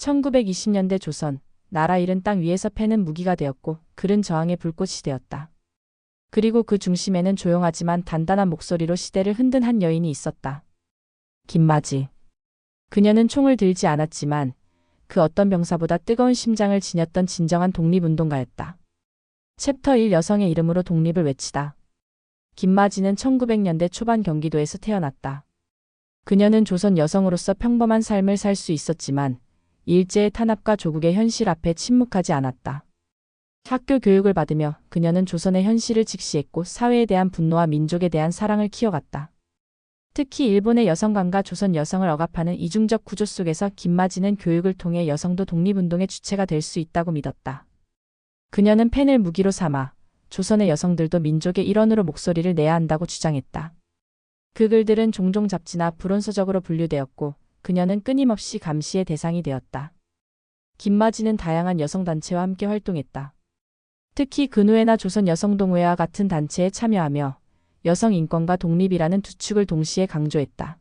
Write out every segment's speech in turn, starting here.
1920년대 조선, 나라 잃은 땅 위에서 패는 무기가 되었고 글은 저항의 불꽃이 되었다. 그리고 그 중심에는 조용하지만 단단한 목소리로 시대를 흔든 한 여인이 있었다. 김맞이. 그녀는 총을 들지 않았지만 그 어떤 병사보다 뜨거운 심장을 지녔던 진정한 독립운동가였다. 챕터 1 여성의 이름으로 독립을 외치다. 김맞이는 1900년대 초반 경기도에서 태어났다. 그녀는 조선 여성으로서 평범한 삶을 살 수 있었지만 일제의 탄압과 조국의 현실 앞에 침묵하지 않았다. 학교 교육을 받으며 그녀는 조선의 현실을 직시했고 사회에 대한 분노와 민족에 대한 사랑을 키워갔다. 특히 일본의 여성관과 조선 여성을 억압하는 이중적 구조 속에서 김맞이는 교육을 통해 여성도 독립운동의 주체가 될 수 있다고 믿었다. 그녀는 펜을 무기로 삼아 조선의 여성들도 민족의 일원으로 목소리를 내야 한다고 주장했다. 그 글들은 종종 잡지나 불온서적으로 분류되었고 그녀는 끊임없이 감시의 대상이 되었다. 김맞이는 다양한 여성단체와 함께 활동했다. 특히 근우회나 조선 여성동회와 같은 단체에 참여하며 여성 인권과 독립이라는 두 축을 동시에 강조했다.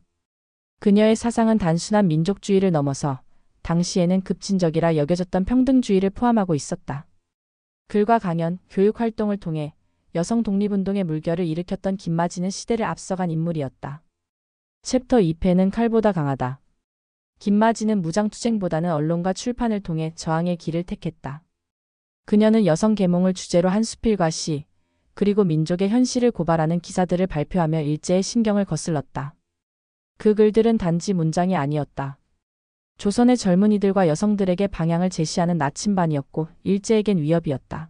그녀의 사상은 단순한 민족주의를 넘어서 당시에는 급진적이라 여겨졌던 평등주의를 포함하고 있었다. 글과 강연, 교육 활동을 통해 여성 독립운동의 물결을 일으켰던 김맞이는 시대를 앞서간 인물이었다. 챕터 2패는 칼보다 강하다. 김맞이는 무장투쟁보다는 언론과 출판을 통해 저항의 길을 택했다. 그녀는 여성 계몽을 주제로 한 수필과 시, 그리고 민족의 현실을 고발하는 기사들을 발표하며 일제의 신경을 거슬렀다. 그 글들은 단지 문장이 아니었다. 조선의 젊은이들과 여성들에게 방향을 제시하는 나침반이었고 일제에겐 위협이었다.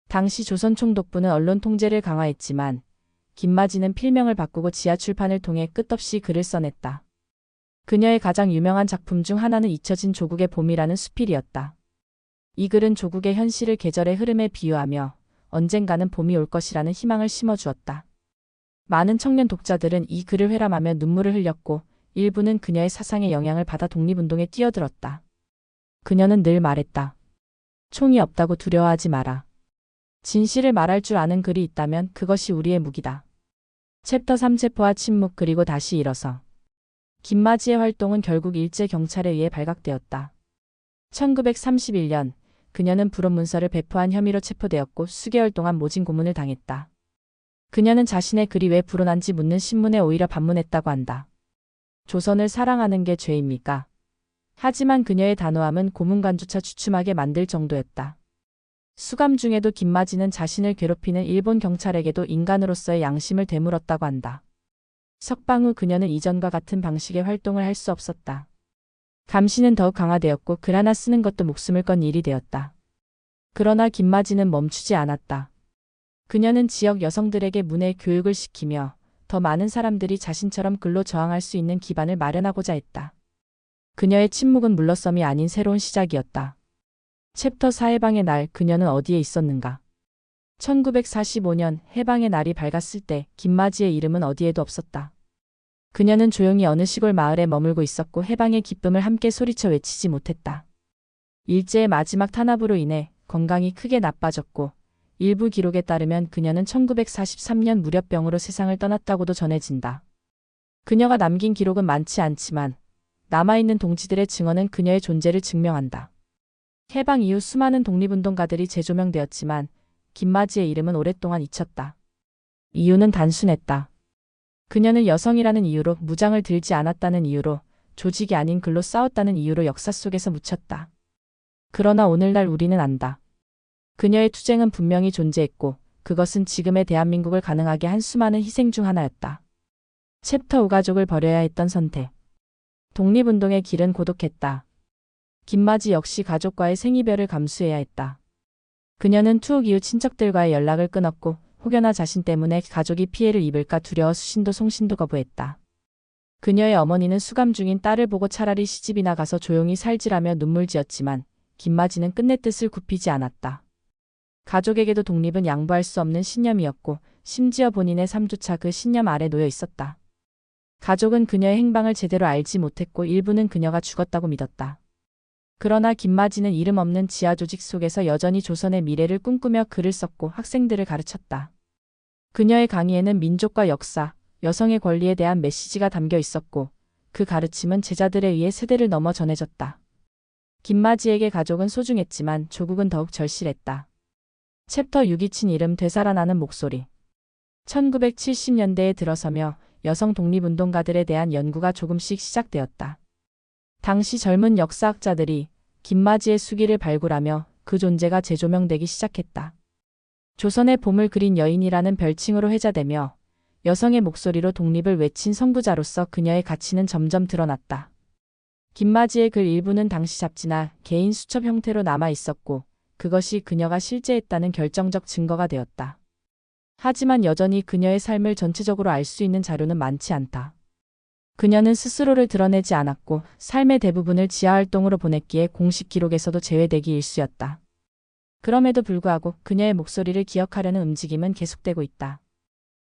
당시 조선 총독부는 언론 통제를 강화했지만 김맞이는 필명을 바꾸고 지하출판을 통해 끝없이 글을 써냈다. 그녀의 가장 유명한 작품 중 하나는 잊혀진 조국의 봄이라는 수필이었다. 이 글은 조국의 현실을 계절의 흐름에 비유하며 언젠가는 봄이 올 것이라는 희망을 심어주었다. 많은 청년 독자들은 이 글을 회람하며 눈물을 흘렸고 일부는 그녀의 사상의 영향을 받아 독립운동에 뛰어들었다. 그녀는 늘 말했다. 총이 없다고 두려워하지 마라. 진실을 말할 줄 아는 글이 있다면 그것이 우리의 무기다. 챕터 3 체포와 침묵 그리고 다시 일어서. 김맞이의 활동은 결국 일제 경찰에 의해 발각되었다. 1931년 그녀는 불온 문서를 배포한 혐의로 체포되었고 수개월 동안 모진 고문을 당했다. 그녀는 자신의 글이 왜 불온한지 묻는 신문에 오히려 반문했다고 한다. 조선을 사랑하는 게 죄입니까? 하지만 그녀의 단호함은 고문관조차 주춤하게 만들 정도였다. 수감 중에도 김맞이는 자신을 괴롭히는 일본 경찰에게도 인간으로서의 양심을 되물었다고 한다. 석방 후 그녀는 이전과 같은 방식의 활동을 할 수 없었다. 감시는 더욱 강화되었고 글 하나 쓰는 것도 목숨을 건 일이 되었다. 그러나 김맞이는 멈추지 않았다. 그녀는 지역 여성들에게 문해 교육을 시키며 더 많은 사람들이 자신처럼 글로 저항할 수 있는 기반을 마련하고자 했다. 그녀의 침묵은 물러섬이 아닌 새로운 시작이었다. 챕터 4 해방의 날 그녀는 어디에 있었는가? 1945년 해방의 날이 밝았을 때 김맞이의 이름은 어디에도 없었다. 그녀는 조용히 어느 시골 마을에 머물고 있었고 해방의 기쁨을 함께 소리쳐 외치지 못했다. 일제의 마지막 탄압으로 인해 건강이 크게 나빠졌고 일부 기록에 따르면 그녀는 1943년 무렵병으로 세상을 떠났다고도 전해진다. 그녀가 남긴 기록은 많지 않지만 남아있는 동지들의 증언은 그녀의 존재를 증명한다. 해방 이후 수많은 독립운동가들이 재조명되었지만 김맞이의 이름은 오랫동안 잊혔다. 이유는 단순했다. 그녀는 여성이라는 이유로 무장을 들지 않았다는 이유로 조직이 아닌 글로 싸웠다는 이유로 역사 속에서 묻혔다. 그러나 오늘날 우리는 안다. 그녀의 투쟁은 분명히 존재했고 그것은 지금의 대한민국을 가능하게 한 수많은 희생 중 하나였다. 챕터 5 가족을 버려야 했던 선택. 독립운동의 길은 고독했다. 김맞이 역시 가족과의 생이별을 감수해야 했다. 그녀는 투옥 이후 친척들과의 연락을 끊었고 혹여나 자신 때문에 가족이 피해를 입을까 두려워 수신도 송신도 거부했다. 그녀의 어머니는 수감 중인 딸을 보고 차라리 시집이나 가서 조용히 살지라며 눈물지었지만 김맞이는 끝내 뜻을 굽히지 않았다. 가족에게도 독립은 양보할 수 없는 신념이었고 심지어 본인의 삶조차 그 신념 아래 놓여 있었다. 가족은 그녀의 행방을 제대로 알지 못했고 일부는 그녀가 죽었다고 믿었다. 그러나 김맞이는 이름 없는 지하 조직 속에서 여전히 조선의 미래를 꿈꾸며 글을 썼고 학생들을 가르쳤다. 그녀의 강의에는 민족과 역사, 여성의 권리에 대한 메시지가 담겨 있었고 그 가르침은 제자들에 의해 세대를 넘어 전해졌다. 김마지에게 가족은 소중했지만 조국은 더욱 절실했다. 챕터 6이 친 이름 되살아나는 목소리. 1970년대에 들어서며 여성 독립운동가들에 대한 연구가 조금씩 시작되었다. 당시 젊은 역사학자들이 김마지의 수기를 발굴하며 그 존재가 재조명되기 시작했다. 조선의 봄을 그린 여인이라는 별칭으로 회자되며 여성의 목소리로 독립을 외친 선구자로서 그녀의 가치는 점점 드러났다. 김마지의 글 일부는 당시 잡지나 개인 수첩 형태로 남아 있었고 그것이 그녀가 실제했다는 결정적 증거가 되었다. 하지만 여전히 그녀의 삶을 전체적으로 알 수 있는 자료는 많지 않다. 그녀는 스스로를 드러내지 않았고 삶의 대부분을 지하활동으로 보냈기에 공식 기록에서도 제외되기 일쑤였다. 그럼에도 불구하고 그녀의 목소리를 기억하려는 움직임은 계속되고 있다.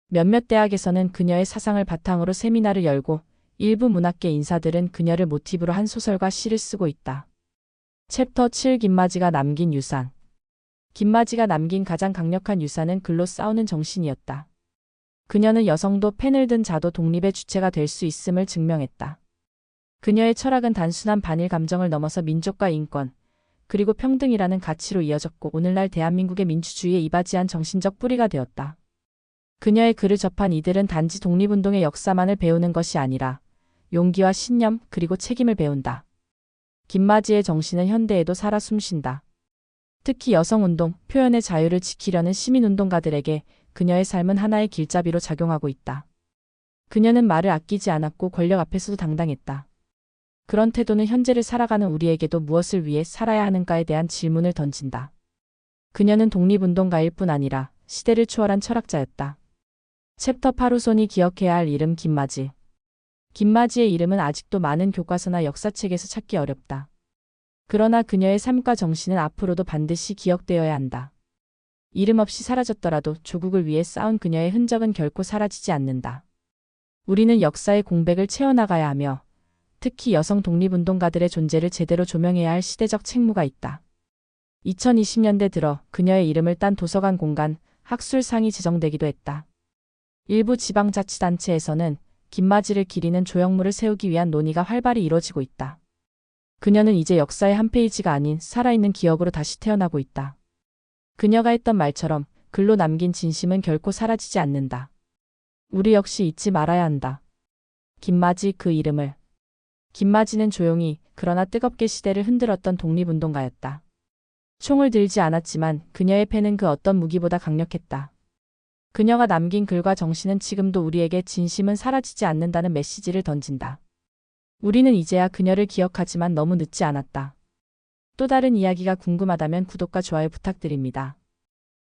몇몇 대학에서는 그녀의 사상을 바탕으로 세미나를 열고 일부 문학계 인사들은 그녀를 모티브로 한 소설과 시를 쓰고 있다. 챕터 7 김마지가 남긴 유산. 김마지가 남긴 가장 강력한 유산은 글로 싸우는 정신이었다. 그녀는 여성도 펜을 든 자도 독립의 주체가 될 수 있음을 증명했다. 그녀의 철학은 단순한 반일 감정을 넘어서 민족과 인권, 그리고 평등이라는 가치로 이어졌고 오늘날 대한민국의 민주주의에 이바지한 정신적 뿌리가 되었다. 그녀의 글을 접한 이들은 단지 독립운동의 역사만을 배우는 것이 아니라 용기와 신념 그리고 책임을 배운다. 김마지의 정신은 현대에도 살아 숨쉰다. 특히 여성운동, 표현의 자유를 지키려는 시민운동가들에게 그녀의 삶은 하나의 길잡이로 작용하고 있다. 그녀는 말을 아끼지 않았고 권력 앞에서도 당당했다. 그런 태도는 현재를 살아가는 우리에게도 무엇을 위해 살아야 하는가에 대한 질문을 던진다. 그녀는 독립운동가일 뿐 아니라 시대를 초월한 철학자였다. 챕터 8 후손이 기억해야 할 이름 김마지. 김마지의 이름은 아직도 많은 교과서나 역사책에서 찾기 어렵다. 그러나 그녀의 삶과 정신은 앞으로도 반드시 기억되어야 한다. 이름 없이 사라졌더라도 조국을 위해 싸운 그녀의 흔적은 결코 사라지지 않는다. 우리는 역사의 공백을 채워나가야 하며 특히 여성 독립운동가들의 존재를 제대로 조명해야 할 시대적 책무가 있다. 2020년대 들어 그녀의 이름을 딴 도서관 공간, 학술상이 제정되기도 했다. 일부 지방자치단체에서는 김마지를 기리는 조형물을 세우기 위한 논의가 활발히 이뤄지고 있다. 그녀는 이제 역사의 한 페이지가 아닌 살아있는 기억으로 다시 태어나고 있다. 그녀가 했던 말처럼 글로 남긴 진심은 결코 사라지지 않는다. 우리 역시 잊지 말아야 한다. 김마지 그 이름을. 김마지는 조용히 그러나 뜨겁게 시대를 흔들었던 독립운동가였다. 총을 들지 않았지만 그녀의 펜은 그 어떤 무기보다 강력했다. 그녀가 남긴 글과 정신은 지금도 우리에게 진심은 사라지지 않는다는 메시지를 던진다. 우리는 이제야 그녀를 기억하지만 너무 늦지 않았다. 또 다른 이야기가 궁금하다면 구독과 좋아요 부탁드립니다.